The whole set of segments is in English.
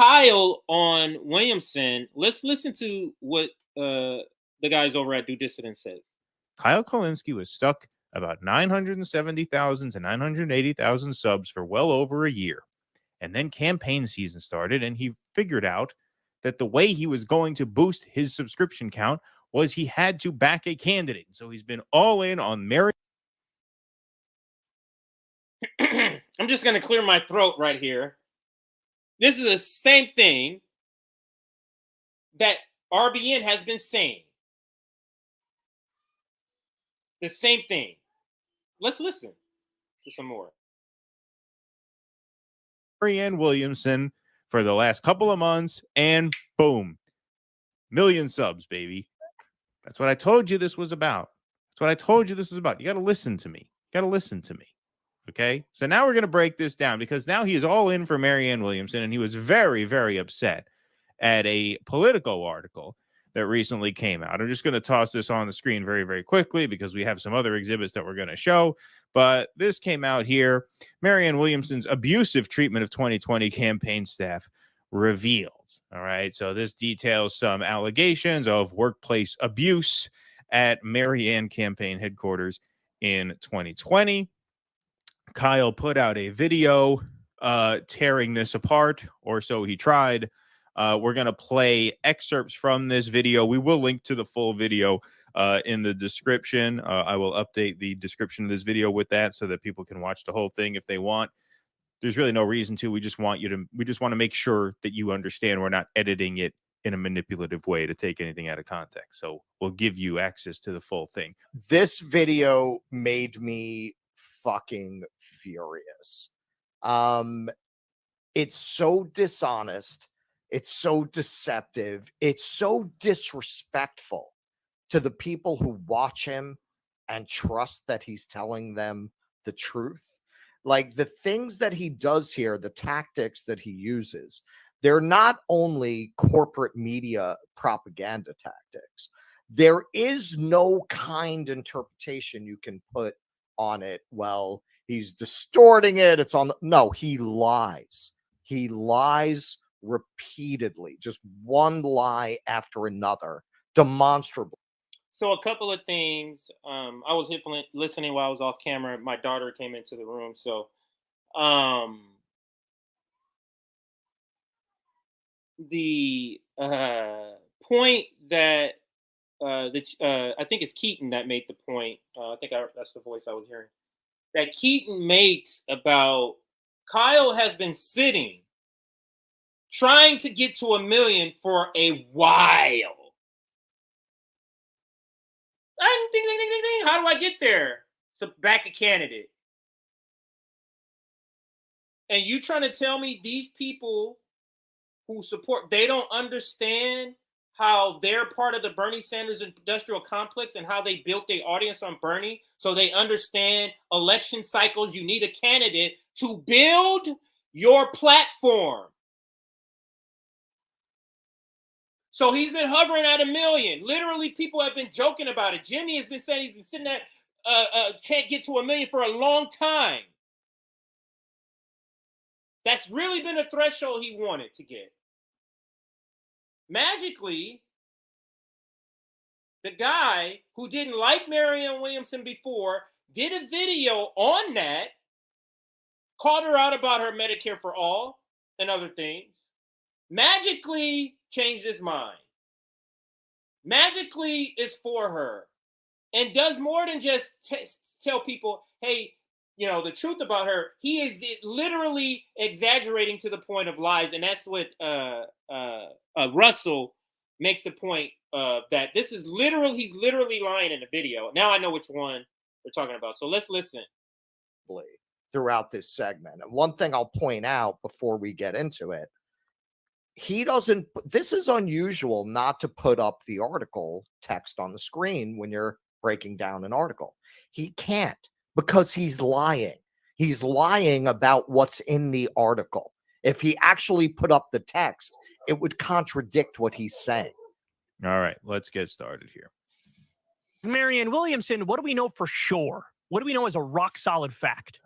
Kyle on Williamson. Let's listen to what the guys over at Dissidence says. Kyle Kulinski was stuck about 970,000 to 980,000 subs for well over a year. And then campaign season started, and he figured out that the way he was going to boost his subscription count was he had to back a candidate. So he's been all in on Marianne. I'm just going to clear my throat right here. This is the same thing that RBN has been saying. The same thing. Let's listen to some more. Marianne Williamson for the last couple of months, and boom, million subs, baby. That's what I told you this was about. That's what I told you this was about. You got to listen to me. You got to listen to me. Okay? So now we're going to break this down, because now he is all in for Marianne Williamson, and he was very, very upset at a Politico article that recently came out. I'm just going to toss this on the screen very, very quickly, because we have some other exhibits that we're going to show. But this came out here. Marianne Williamson's abusive treatment of 2020 campaign staff revealed. All right. So this details some allegations of workplace abuse at Marianne campaign headquarters in 2020. Kyle put out a video tearing this apart, or so he tried. We're going to play excerpts from this video. We will link to the full video in the description. I will update the description of this video with that so that people can watch the whole thing if they want. There's really no reason to. We just want to make sure that you understand we're not editing it in a manipulative way to take anything out of context. So we'll give you access to the full thing. This video made me fucking furious. It's so dishonest. It's so deceptive. It's so disrespectful to the people who watch him and trust that he's telling them the truth. Like, the things that he does here, the tactics that he uses, they're not only corporate media propaganda tactics. There is no kind interpretation you can put on it. Well, he's distorting it. It's on. No, he lies. He lies repeatedly, just one lie after another, demonstrably. So a couple of things. I was listening while I was off camera. My daughter came into the room. So the point that I think it's Keaton that made the point. That's the voice I was hearing. That Keaton makes about Kyle has been sitting trying to get to 1 million for a while. Ding, ding, ding, ding, ding. How do I get there? So back a candidate. And you trying to tell me these people who support, they don't understand how they're part of the Bernie Sanders industrial complex and how they built their audience on Bernie, so they understand election cycles. You need a candidate to build your platform. So he's been hovering at 1 million. Literally, people have been joking about it. Jimmy has been saying he's been sitting there, can't get to 1 million for a long time. That's really been a threshold he wanted to get. Magically, the guy who didn't like Marianne Williamson before did a video on that, called her out about her Medicare for All and other things, magically changed his mind, magically is for her, and does more than just tell people, hey, you know, the truth about her. He is literally exaggerating to the point of lies. And that's what Russell makes the point that this is literally, he's literally lying in the video. Now I know which one we're talking about. So let's listen. Throughout this segment. And one thing I'll point out before we get into it, he doesn't, this is unusual not to put up the article text on the screen when you're breaking down an article. He can't, because he's lying. He's lying about what's in the article. If he actually put up the text, it would contradict what he's saying. All right, let's get started here. Marianne Williamson, what do we know for sure? What do we know as a rock solid fact?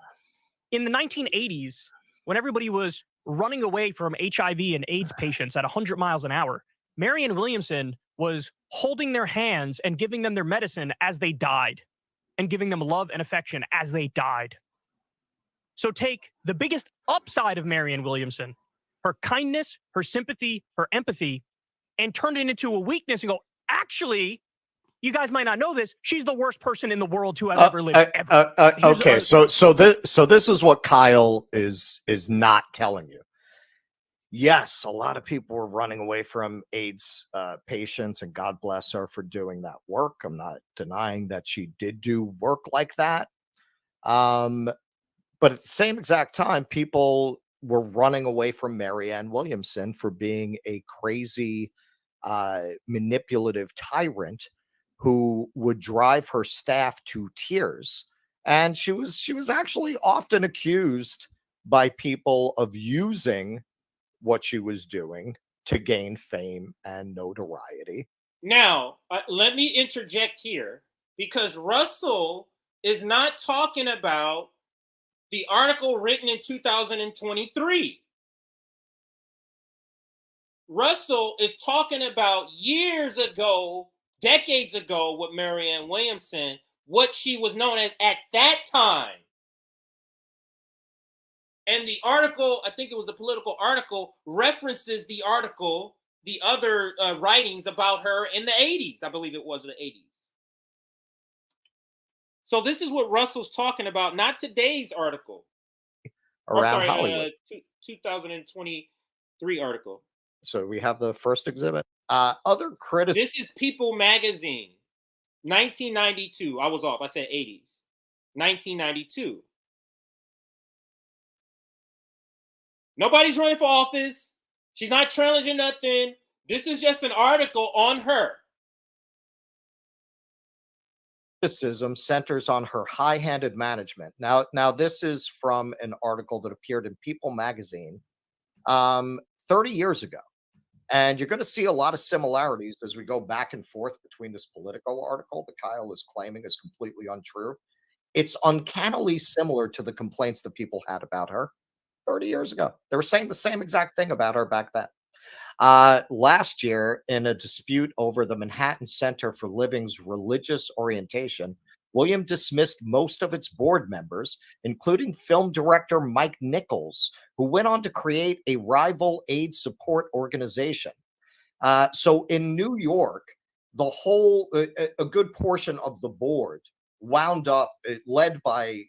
In the 1980s, when everybody was running away from HIV and AIDS patients at 100 miles an hour. Marianne Williamson was holding their hands and giving them their medicine as they died and giving them love and affection as they died. So take the biggest upside of Marianne Williamson, her kindness, her sympathy, her empathy, and turn it into a weakness and go, actually, you guys might not know this, she's the worst person in the world to have ever lived. Okay, so this is what Kyle is not telling you. Yes, a lot of people were running away from AIDS patients, and God bless her for doing that work. I'm not denying that she did do work like that. But at the same exact time, people were running away from Marianne Williamson for being a crazy, manipulative tyrant who would drive her staff to tears. And she was actually often accused by people of using what she was doing to gain fame and notoriety. Now, let me interject here, because Russell is not talking about the article written in 2023. Russell is talking about years ago, decades ago, with Marianne Williamson, what she was known as at that time. And the article, I think it was a political article, references the article, the other writings about her in the 80s. I believe it was the 80s. So this is what Russell's talking about, not today's article. Around Hollywood. 2023 article. So we have the first exhibit. Other critics. This is People magazine, 1992. I was off. I said 80s. 1992. Nobody's running for office. She's not challenging nothing. This is just an article on her. Criticism centers on her high-handed management. Now this is from an article that appeared in People magazine 30 years ago. And you're going to see a lot of similarities as we go back and forth between this Politico article that Kyle is claiming is completely untrue. It's uncannily similar to the complaints that people had about her 30 years ago. They were saying the same exact thing about her back then. Last year, in a dispute over the Manhattan Center for Living's religious orientation, William dismissed most of its board members, including film director Mike Nichols, who went on to create a rival AIDS support organization. So in New York, the whole, a good portion of the board wound up, led by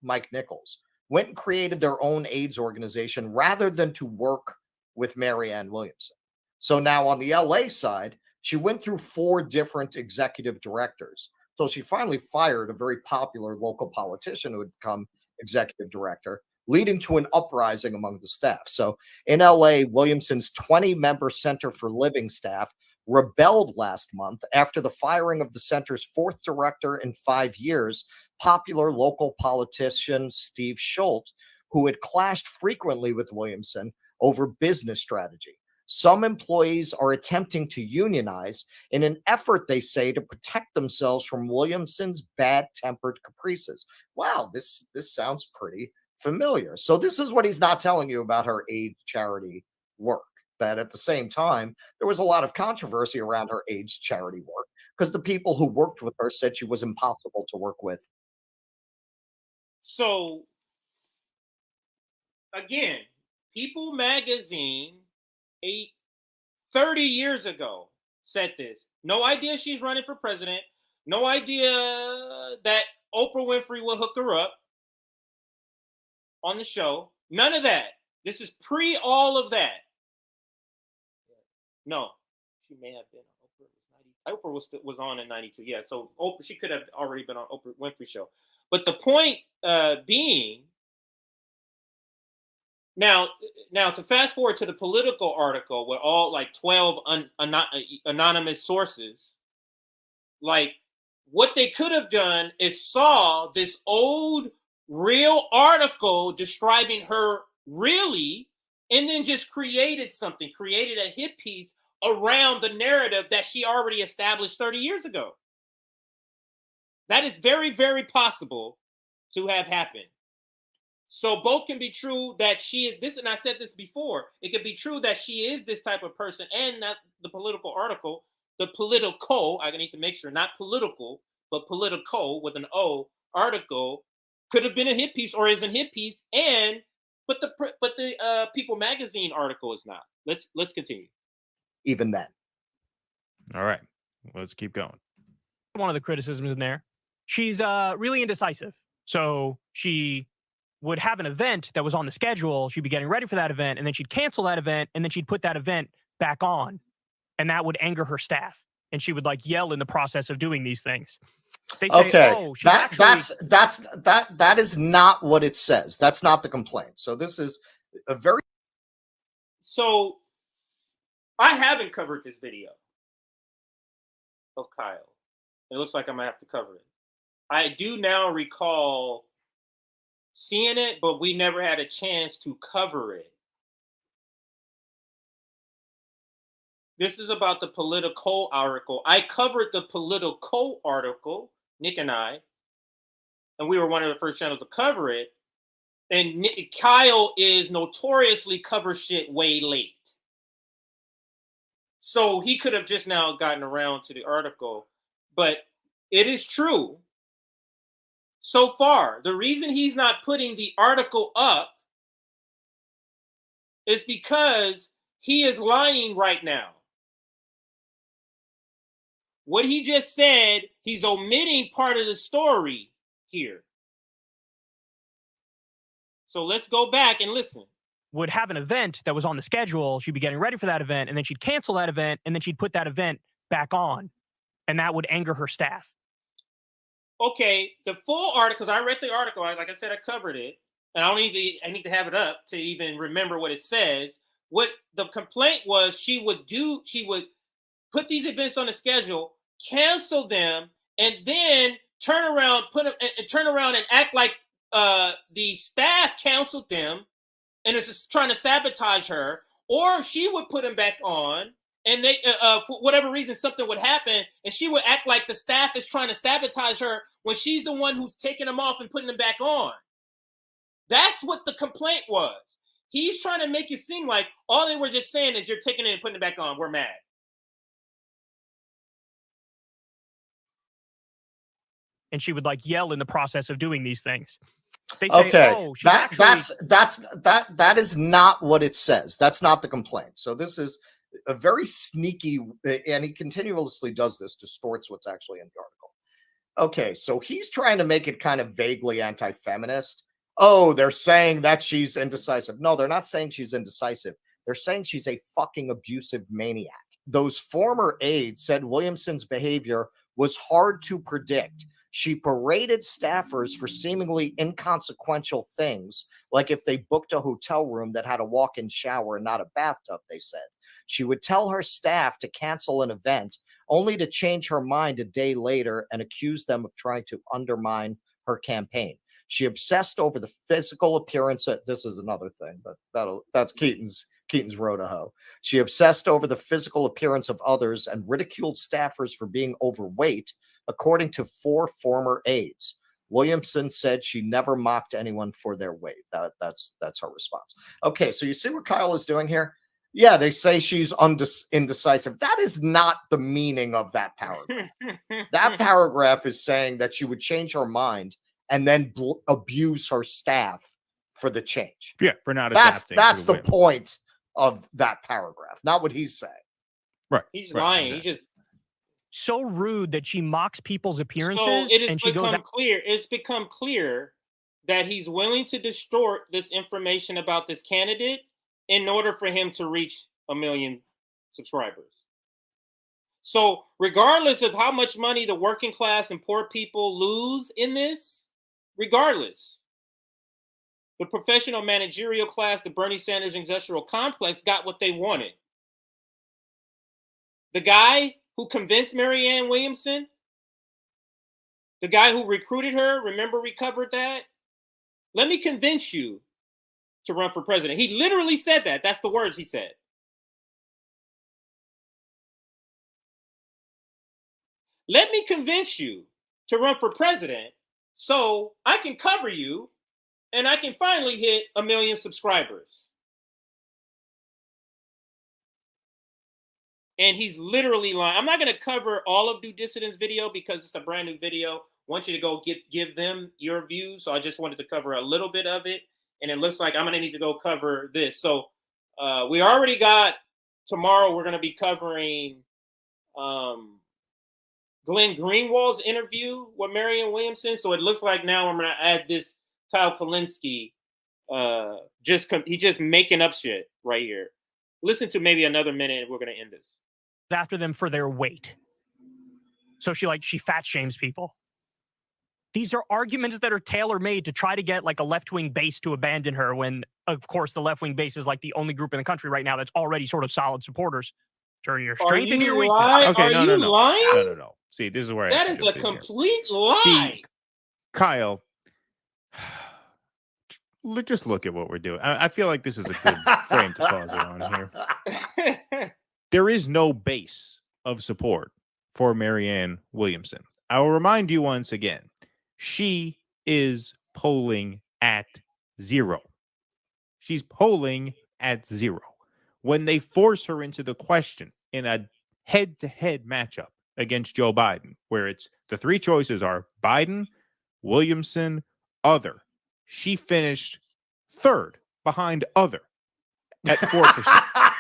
Mike Nichols, went and created their own AIDS organization rather than to work with Marianne Williamson. So now on the LA side, she went through 4 different executive directors. So she finally fired a very popular local politician who had become executive director, leading to an uprising among the staff. So in LA, Williamson's 20-member Center for Living staff rebelled last month after the firing of the center's 4th director in 5 years, popular local politician Steve Schultz, who had clashed frequently with Williamson over business strategy. Some employees are attempting to unionize in an effort, they say, to protect themselves from Williamson's bad-tempered caprices. Wow, this sounds pretty familiar. So this is what he's not telling you about her AIDS charity work. That at the same time, there was a lot of controversy around her AIDS charity work because the people who worked with her said she was impossible to work with. So, again, People magazine 30 years ago said this. No idea she's running for president. No idea that Oprah Winfrey will hook her up on the show. None of that. This is pre all of that. No, she may have been. Oprah was on in 92. Yeah, so Oprah, she could have already been on Oprah Winfrey show. But the point being, now to fast forward to the Politico article with all like 12 anonymous sources, like what they could have done is saw this old real article describing her really, and then just created a hit piece around the narrative that she already established 30 years ago. That is very, very possible to have happened. So both can be true that she is this, and I said this before. It could be true that she is this type of person, and not the political article, the political. I need to make sure, not political, but political with an O article could have been a hit piece or is a hit piece, but the People Magazine article is not. Let's continue. Even then, All right, let's keep going. One of the criticisms in there, she's really indecisive. So she would have an event that was on the schedule. She'd be getting ready for that event, and then she'd cancel that event, and then she'd put that event back on, and that would anger her staff, and she would like yell in the process of doing these things. They say, okay, oh, she's that is not what it says. That's not the complaint. So this is a very. So I haven't covered this video of Kyle. It looks like I'm gonna have to cover it. I do now recall seeing it, but we never had a chance to cover it. This is about the Politico article. I covered the Politico article, Nick and I, and we were one of the first channels to cover it. And Kyle is notoriously cover shit way late. So he could have just now gotten around to the article. But it is true. So far, the reason he's not putting the article up is because he is lying right now. What he just said, he's omitting part of the story here. So let's go back and listen. Would have an event that was on the schedule. She'd be getting ready for that event, and then she'd cancel that event, and then she'd put that event back on, and that would anger her staff. Okay, the full article, because I read the article, like I said, I covered it, and I need to have it up to even remember what it says. What the complaint was, she would put these events on the schedule, cancel them, and then turn around and act like the staff canceled them and is just trying to sabotage her, or she would put them back on. And they, for whatever reason, something would happen, and she would act like the staff is trying to sabotage her when she's the one who's taking them off and putting them back on. That's what the complaint was. He's trying to make it seem like all they were just saying is you're taking it and putting it back on. We're mad. And she would like yell in the process of doing these things. They say, okay, oh, that is not what it says. That's not the complaint. So this is a very sneaky, and he continuously does this, distorts what's actually in the article. Okay, so he's trying to make it kind of vaguely anti-feminist. Oh, they're saying that she's indecisive. No, they're not saying she's indecisive. They're saying she's a fucking abusive maniac. Those former aides said Williamson's behavior was hard to predict. She berated staffers for seemingly inconsequential things, like if they booked a hotel room that had a walk-in shower and not a bathtub, they said. She would tell her staff to cancel an event, only to change her mind a day later and accuse them of trying to undermine her campaign. She obsessed over the physical appearance of, this is another thing, but that's Keaton's road to hoe. She obsessed over the physical appearance of others and ridiculed staffers for being overweight, according to 4 former aides. Williamson said she never mocked anyone for their weight. That's her response. Okay, so you see what Kyle is doing here? Yeah, they say she's indecisive. That is not the meaning of that paragraph. That paragraph is saying that she would change her mind and then abuse her staff for the change. Yeah, for not adapting. That's the point of that paragraph, not what he's saying. Right. He's right, lying. exactly. He just so rude that she mocks people's appearances. So it has and she become goes clear. It's become clear that he's willing to distort this information about this candidate in order for him to reach 1 million subscribers. So regardless of how much money the working class and poor people lose in this, regardless, the professional managerial class, the Bernie Sanders industrial complex got what they wanted. The guy who convinced Marianne Williamson, the guy who recruited her, remember we covered that? Let me convince you to run for president. He literally said that. That's the words he said. Let me convince you to run for president so I can cover you and I can finally hit 1 million subscribers. And he's literally lying. I'm not going to cover all of Dissidence video because it's a brand new video. I want you to go give them your views. So I just wanted to cover a little bit of it. And it looks like I'm going to need to go cover this. So we already got, tomorrow we're going to be covering Glenn Greenwald's interview with Marianne Williamson. So it looks like now I'm going to add this Kyle Kulinski. He just making up shit right here. Listen to maybe another minute and we're going to end this. After them for their weight. So she fat shames people. These are arguments that are tailor-made to try to get like a left-wing base to abandon her when, of course, the left-wing base is like the only group in the country right now that's already sort of solid supporters. Turn your strength into your weakness. Okay, no. Lying? No. See, this is where that is a complete lie. See, Kyle, just look at what we're doing. I feel like this is a good frame to pause it on here. There is no base of support for Marianne Williamson. I will remind you once again, she is polling at 0. She's polling at 0. When they force her into the question in a head-to-head matchup against Joe Biden, where it's the three choices are Biden, Williamson, other. She finished third behind other at 4%.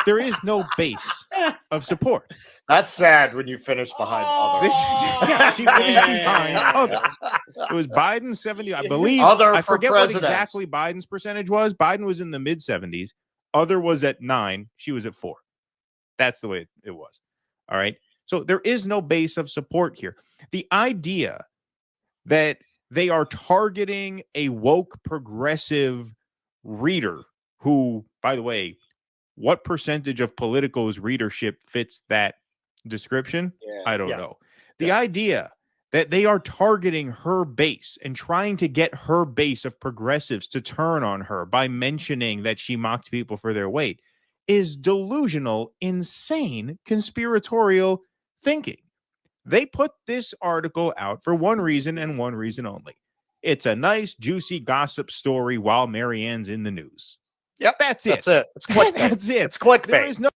There is no base of support. That's sad when you finish behind other. She finished behind other. It was Biden 70. I believe. Other I for forget president. what exactly Biden's percentage was. Biden was in the mid 70s. Other was at 9. She was at 4. That's the way it was. All right. So there is no base of support here. The idea that they are targeting a woke progressive reader who, by the way, what percentage of Politico's readership fits that description? I don't know. The idea that they are targeting her base and trying to get her base of progressives to turn on her by mentioning that she mocked people for their weight is delusional, insane, conspiratorial thinking. They put this article out for one reason and one reason only. It's a nice, juicy gossip story while Marianne's in the news. Yep, that's it. That's it. It's clickbait. That's it. It's clickbait. There is no